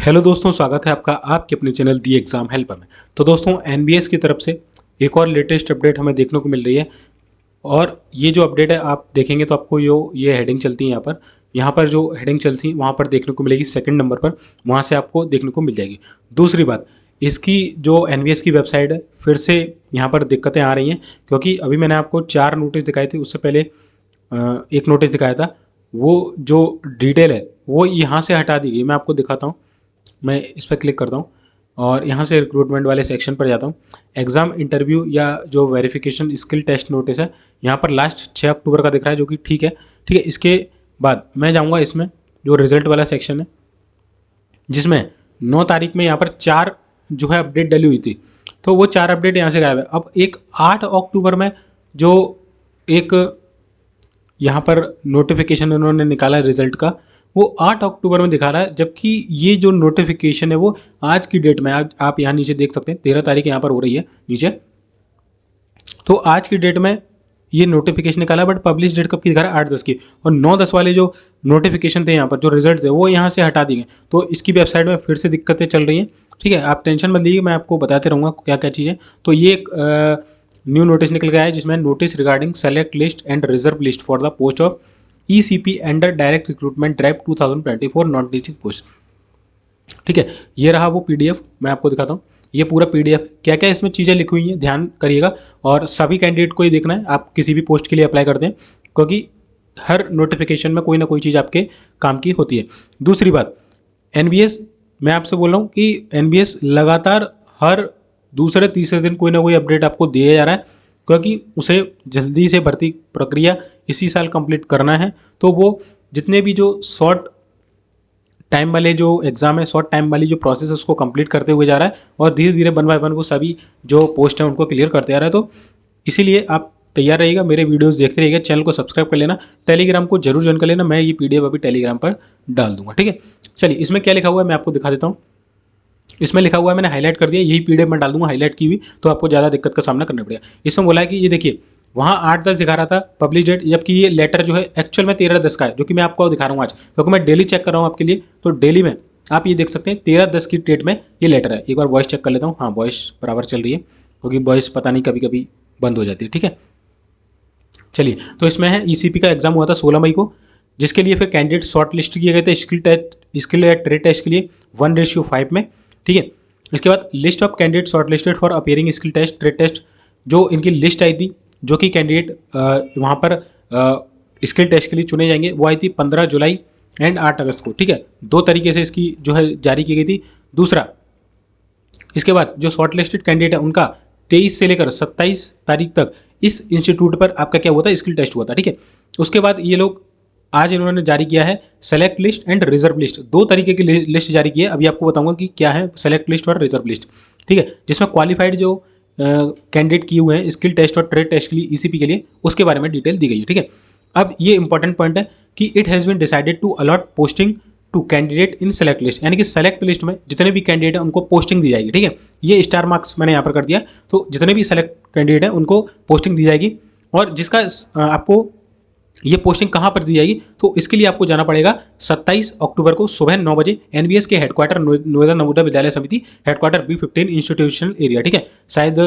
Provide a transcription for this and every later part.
Hello दोस्तों, स्वागत है आपका आपके अपने चैनल दी एग्ज़ाम हेल्पर में। तो दोस्तों एनबीएस की तरफ से एक और लेटेस्ट अपडेट हमें देखने को मिल रही है। और ये जो अपडेट है आप देखेंगे तो आपको ये हेडिंग चलती है यहाँ पर जो हेडिंग चलती है वहाँ पर देखने को मिलेगी सेकंड नंबर पर, वहाँ से आपको देखने को मिल जाएगी। दूसरी बात, इसकी जो एनबीएस की वेबसाइट है फिर से यहाँ पर दिक्कतें आ रही हैं, क्योंकि अभी मैंने आपको 4 नोटिस दिखाए थे, उससे पहले एक नोटिस दिखाया था। वो जो डिटेल है वो यहाँ से हटा दी गई। मैं आपको दिखाता हूँ। मैं इस पर क्लिक करता हूँ और यहाँ से रिक्रूटमेंट वाले सेक्शन पर जाता हूँ। एग्ज़ाम इंटरव्यू या जो वेरिफिकेशन स्किल टेस्ट नोटिस है यहाँ पर लास्ट 6 अक्टूबर का दिख रहा है, जो कि ठीक है। इसके बाद मैं जाऊँगा इसमें जो रिजल्ट वाला सेक्शन है, जिसमें 9 तारीख में यहाँ पर 4 जो है अपडेट डली हुई थी, तो वो 4 अपडेट यहाँ से गायब है। अब एक 8 अक्टूबर में जो एक यहाँ पर नोटिफिकेशन उन्होंने निकाला रिजल्ट का, वो 8 अक्टूबर में दिखा रहा है, जबकि ये जो नोटिफिकेशन है वो आज की डेट में आप यहाँ नीचे देख सकते हैं 13 तारीख यहाँ पर हो रही है नीचे। तो आज की डेट में ये नोटिफिकेशन निकाला, बट पब्लिश डेट कब की दिखा रहा है 8/10 की। और 9/10 वाले जो नोटिफिकेशन थे यहाँ पर जो रिजल्ट थे वो यहाँ से हटा दिए गए। तो इसकी वेबसाइट में फिर से दिक्कतें चल रही हैं। ठीक है, आप टेंशन मत लीजिए, मैं आपको बताते रहूँगा क्या क्या चीज़ें। तो ये एक न्यू नोटिस निकल गया है, जिसमें notice regarding select list and reserve list for the post of ECP under direct recruitment drive 2024 non teaching post. ठीक है, ये रहा वो PDF। मैं आपको दिखाता हूँ ये पूरा PDF, क्या क्या इसमें चीज़ें लिखी हुई हैं ध्यान करिएगा। और सभी कैंडिडेट को ही देखना है, आप किसी भी पोस्ट के लिए अप्लाई करते हैं, क्योंकि हर नोटिफिकेशन में कोई ना कोई चीज़ आपके काम की होती है। दूसरी बात, NBS, मैं आपसे बोल रहा हूँ कि NBS लगातार हर दूसरे तीसरे दिन कोई ना कोई अपडेट आपको दिया जा रहा है, क्योंकि उसे जल्दी से भर्ती प्रक्रिया इसी साल कंप्लीट करना है। तो वो जितने भी जो शॉर्ट टाइम वाले जो एग्ज़ाम है, शॉर्ट टाइम वाली जो प्रोसेस है उसको कंप्लीट करते हुए जा रहा है, और धीरे धीरे 1 बाय 1 वो सभी जो पोस्ट हैं उनको क्लियर करते जा रहा है। तो इसीलिए आप तैयार रहिएगा, मेरे वीडियोस देखते रहिएगा, चैनल को सब्सक्राइब कर लेना, टेलीग्राम को जरूर ज्वाइन कर लेना। मैं ये PDF अभी टेलीग्राम पर डाल दूंगा। ठीक है, चलिए इसमें क्या लिखा हुआ है मैं आपको दिखा देता हूँ। इसमें लिखा हुआ है, मैंने हाईलाइट कर दिया, यही PDF मैं डाल दूंगा हाईलाइट की हुई, तो आपको ज़्यादा दिक्कत का सामना करना पड़ेगा। इसमें बोला है कि ये देखिए वहाँ 8/10 दिखा रहा था पब्लिश डेट, जबकि ये लेटर जो है एक्चुअल में 13/10 का है, जो कि मैं आपको दिखा रहा हूँ आज, क्योंकि मैं डेली चेक कर रहा हूँ आपके लिए। तो डेली में आप ये देख सकते हैं 13/10 की डेट में ये लेटर है। एक बार वॉइस चेक कर लेता हूँ। हाँ, वॉइस बराबर चल रही है, क्योंकि वॉइस पता नहीं कभी कभी बंद हो जाती है। ठीक है, चलिए तो इसमें है ECP का एग्जाम हुआ था 16 मई को, जिसके लिए फिर कैंडिडेट शॉर्ट लिस्ट किए गए थे स्किल ट्रेड टेस्ट के लिए 1:5 में। ठीक है, इसके बाद list of candidate short listed for appearing skill test trade test, जो इनकी लिस्ट आई थी, जो कि कैंडिडेट वहाँ पर स्किल टेस्ट के लिए चुने जाएंगे, वो आई थी 15 जुलाई एंड 8 अगस्त को। ठीक है, 2 तरीके से इसकी जो है जारी की गई थी। दूसरा, इसके बाद जो शॉर्ट लिस्टेड कैंडिडेट है उनका 23 से लेकर 27 तारीख तक इस इंस्टीट्यूट पर आपका क्या हुआ था, स्किल टेस्ट हुआ था। ठीक है, उसके बाद ये लोग आज इन्होंने जारी किया है select list and reserve list, 2 तरीके की लिस्ट जारी की है। अभी आपको बताऊंगा कि क्या है सेलेक्ट लिस्ट और रिजर्व लिस्ट। ठीक है, जिसमें क्वालिफाइड जो कैंडिडेट किए हुए हैं स्किल टेस्ट और ट्रेड टेस्ट के लिए ECP के लिए, उसके बारे में डिटेल दी गई है। ठीक है, अब ये इंपॉर्टेंट पॉइंट है कि it has been decided to allot posting to candidate in select list, यानी कि सेलेक्ट लिस्ट में जितने भी कैंडिडेट हैं उनको पोस्टिंग दी जाएगी। ठीक है, ये स्टार मार्क्स मैंने यहाँ पर कर दिया। तो जितने भी सेलेक्ट कैंडिडेट हैं उनको पोस्टिंग दी जाएगी, और जिसका आपको ये पोस्टिंग कहाँ पर दी जाएगी, तो इसके लिए आपको जाना पड़ेगा 27 अक्टूबर को सुबह 9 बजे NBS के हेडक्वार्टर नोएडा नवोदय विद्यालय समिति हेडक्वार्टर B15 इंस्टीट्यूशनल एरिया। ठीक है, शायद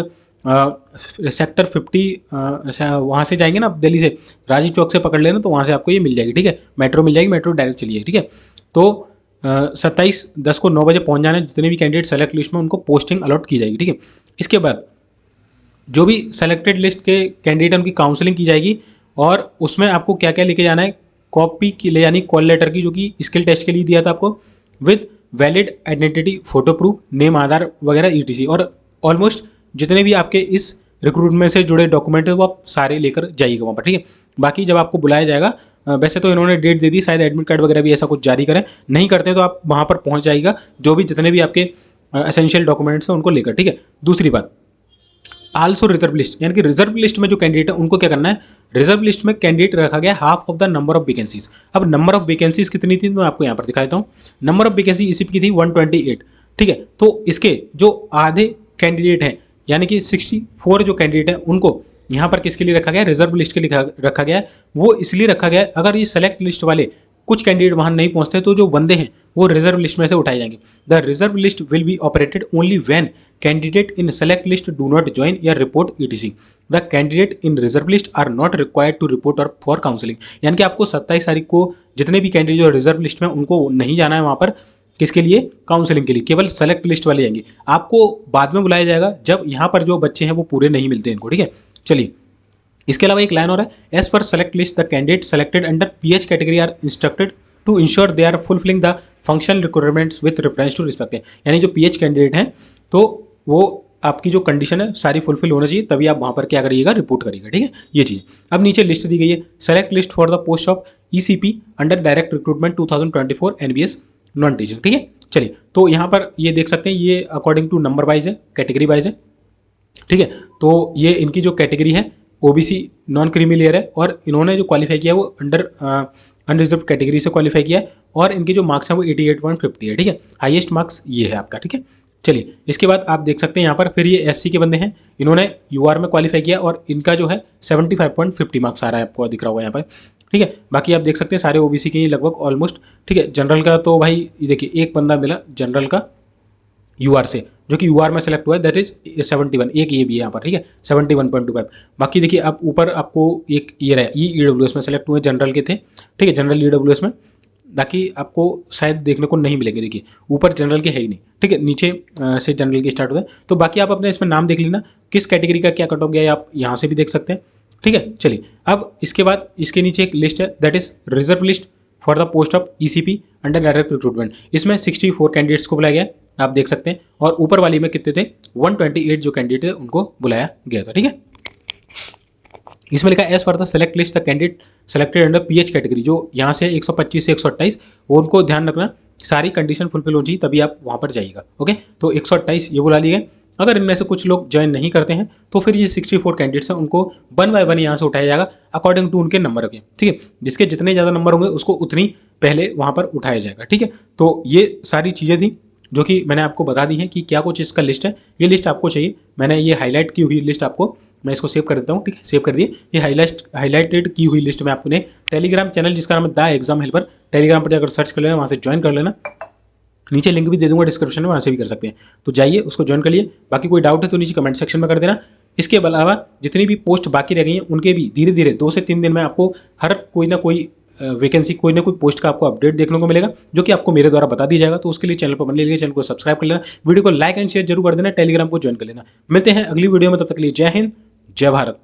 सेक्टर 50 वहाँ से जाएंगे ना आप, दिल्ली से राजीव चौक से पकड़ लेना, तो वहाँ से आपको ये मिल जाएगी। ठीक है, मेट्रो मिल जाएगी, मेट्रो डायरेक्ट चलिए। ठीक है, तो 27/10 को 9 बजे पहुँच जाना है। जितने भी कैंडिडेट सेलेक्ट लिस्ट में उनको पोस्टिंग अलॉट की जाएगी। ठीक है, इसके बाद जो भी सेलेक्टेड लिस्ट के कैंडिडेट उनकी काउंसलिंग की जाएगी, और उसमें आपको क्या क्या लेके जाना है, कॉपी की ले यानी कॉल लेटर की, जो कि स्किल टेस्ट के लिए दिया था आपको, with valid identity photo proof, name, Aadhaar वगैरह ETC, और ऑलमोस्ट जितने भी आपके इस रिक्रूटमेंट से जुड़े डॉक्यूमेंट है वो आप सारे लेकर जाइएगा वहाँ पर। ठीक है, बाकी जब आपको बुलाया जाएगा, वैसे तो इन्होंने डेट दे दी, शायद एडमिट कार्ड वगैरह भी ऐसा कुछ जारी करें, नहीं करते तो आप वहाँ पर पहुँच जाइएगा, जो भी जितने भी आपके एसेंशियल डॉक्यूमेंट्स हैं उनको लेकर। ठीक है, दूसरी बात, आल्सो रिजर्व लिस्ट, यानी कि रिजर्व लिस्ट में जो कैंडिडेट है उनको क्या करना है, रिजर्व लिस्ट में कैंडिडेट रखा गया half of the number of vacancies. अब नंबर ऑफ वैकेंसीज कितनी थी मैं आपको यहाँ पर दिखा देता हूँ। नंबर ऑफ वैकेंसी ECP की थी 128। ठीक है, तो इसके जो आधे कैंडिडेट हैं, यानी कि 64 जो कैंडिडेट हैं उनको यहाँ पर किसके लिए रखा गया, रिजर्व लिस्ट के लिए रखा गया है। वो इसलिए रखा गया है, अगर ये सेलेक्ट लिस्ट वाले कुछ कैंडिडेट वहां नहीं पहुंचते तो जो बंदे हैं वो रिजर्व लिस्ट में से उठाए जाएंगे। The reserve list will be operated only when candidate in select list do not join या report ETC. The candidate in reserve list are not required to report और फॉर काउंसलिंग। यानी कि आपको 27 तारीख को जितने भी कैंडिडेट जो रिजर्व लिस्ट में उनको नहीं जाना है वहां पर, किसके लिए, काउंसलिंग के लिए, केवल सेलेक्ट लिस्ट वाले जाएंगे। आपको बाद में बुलाया जाएगा जब यहाँ पर जो बच्चे हैं वो पूरे नहीं मिलते इनको, ठीक है। चलिए इसके अलावा एक लाइन और है, as per select list the candidate selected under PH category are instructed to ensure they are fulfilling the functional requirements with reference to respect. यानी जो पीएच कैंडिडेट हैं तो वो आपकी जो कंडीशन है सारी फुलफिल होना चाहिए, तभी आप वहाँ पर क्या करिएगा, रिपोर्ट करिएगा, ठीक है। ये चीज़ अब नीचे लिस्ट दी गई है, select list for the post of ECP under direct recruitment 2024 NBS non teaching, ठीक है। चलिए तो यहाँ पर ये देख सकते हैं, ये अकॉर्डिंग टू नंबर वाइज है, कैटेगरी वाइज है, ठीक है। तो ये इनकी जो कैटेगरी है ओबीसी नॉन क्रीमी लेयर है और इन्होंने जो क्वालिफाई किया वो अंडर अनरिजर्व कैटेगरी से क्वालिफाई किया है और इनके जो मार्क्स हैं वो 88.50 है, ठीक है। हाईएस्ट मार्क्स ये है आपका, ठीक है। चलिए इसके बाद आप देख सकते हैं यहाँ पर फिर ये एससी के बंदे हैं, इन्होंने यूआर में क्वालिफाई किया और इनका जो है 75.50 मार्क्स आ रहा है, आपको दिख रहा होगा यहाँ पर, ठीक है। बाकी आप देख सकते हैं सारे ओबीसी के ही लगभग ऑलमोस्ट, ठीक है। जनरल का तो भाई देखिए एक बंदा मिला जनरल का यूआर से, जो कि यूआर में सेलेक्ट हुआ है, दैट इज 71, एक ये भी है यहाँ पर, ठीक है, 71.25। बाकी देखिए आप ऊपर आपको एक ये रहा, ये ईडब्ल्यूएस में सेलेक्ट हुए, जनरल के थे, ठीक है, जनरल ईडब्ल्यूएस में। बाकी आपको शायद देखने को नहीं मिलेंगे, देखिए ऊपर जनरल के है ही नहीं, ठीक है, नीचे से जनरल के स्टार्ट होता है। तो बाकी आप अपने इसमें नाम देख लेना किस कैटेगरी का क्या कट ऑफ गया है, आप यहाँ से भी देख सकते हैं, ठीक है। चलिए अब इसके बाद इसके नीचे एक लिस्ट है, that is reserve list for the post of ECP under direct recruitment. इसमें 64 कैंडिडेट्स को बुलाया गया, आप देख सकते हैं, और ऊपर वाली में कितने थे, 128 जो कैंडिडेट थे उनको बुलाया गया था, ठीक है। इसमें लिखा as per the select list the candidate selected under PH category, जो यहाँ से 125 से 128, वो उनको ध्यान रखना सारी कंडीशन फुलफिल होनी चाहिए तभी आप वहाँ पर जाइएगा, ओके। तो 128 ये बुला लिए गए। अगर इनमें से कुछ लोग ज्वाइन नहीं करते हैं तो फिर ये 64 कैंडिडेट्स हैं उनको 1 बाय 1 यहाँ से उठाया जाएगा अकॉर्डिंग टू उनके नंबर के, ठीक है। जिसके जितने ज़्यादा नंबर होंगे उसको उतनी पहले वहाँ पर उठाया जाएगा, ठीक है। तो ये सारी चीज़ें थी जो कि मैंने आपको बता दी है कि क्या कुछ इसका लिस्ट है। ये लिस्ट आपको चाहिए, मैंने ये हाईलाइट की हुई लिस्ट आपको, मैं इसको सेव कर देता हूँ, ठीक है, सेव कर दिए। ये हाईलाइटेड की हुई लिस्ट में आपने टेलीग्राम चैनल जिसका नाम है द एग्जाम हेल्पर, टेलीग्राम पर जाकर सर्च कर लेना, वहाँ से ज्वाइन कर लेना, नीचे लिंक भी दे दूंगा डिस्क्रिप्शन में, वहाँ से भी कर सकते हैं। तो जाइए उसको ज्वाइन कर लिए। बाकी कोई डाउट है तो नीचे कमेंट सेक्शन में कर देना। इसके अलावा जितनी भी पोस्ट बाकी रह गई हैं उनके भी धीरे धीरे 2 से 3 दिन में आपको हर कोई ना कोई वैकेंसी, कोई ना कोई पोस्ट का आपको अपडेट देखने को मिलेगा, जो कि आपको मेरे द्वारा बता दिया जाएगा। तो उसके लिए चैनल पर बने रहिए, चैनल को सब्सक्राइब कर लेना, वीडियो को लाइक एंड शेयर जरूर कर देना, टेलीग्राम को ज्वाइन कर लेना। मिलते हैं अगली वीडियो में, तब तक के लिए जय हिंद, जय भारत।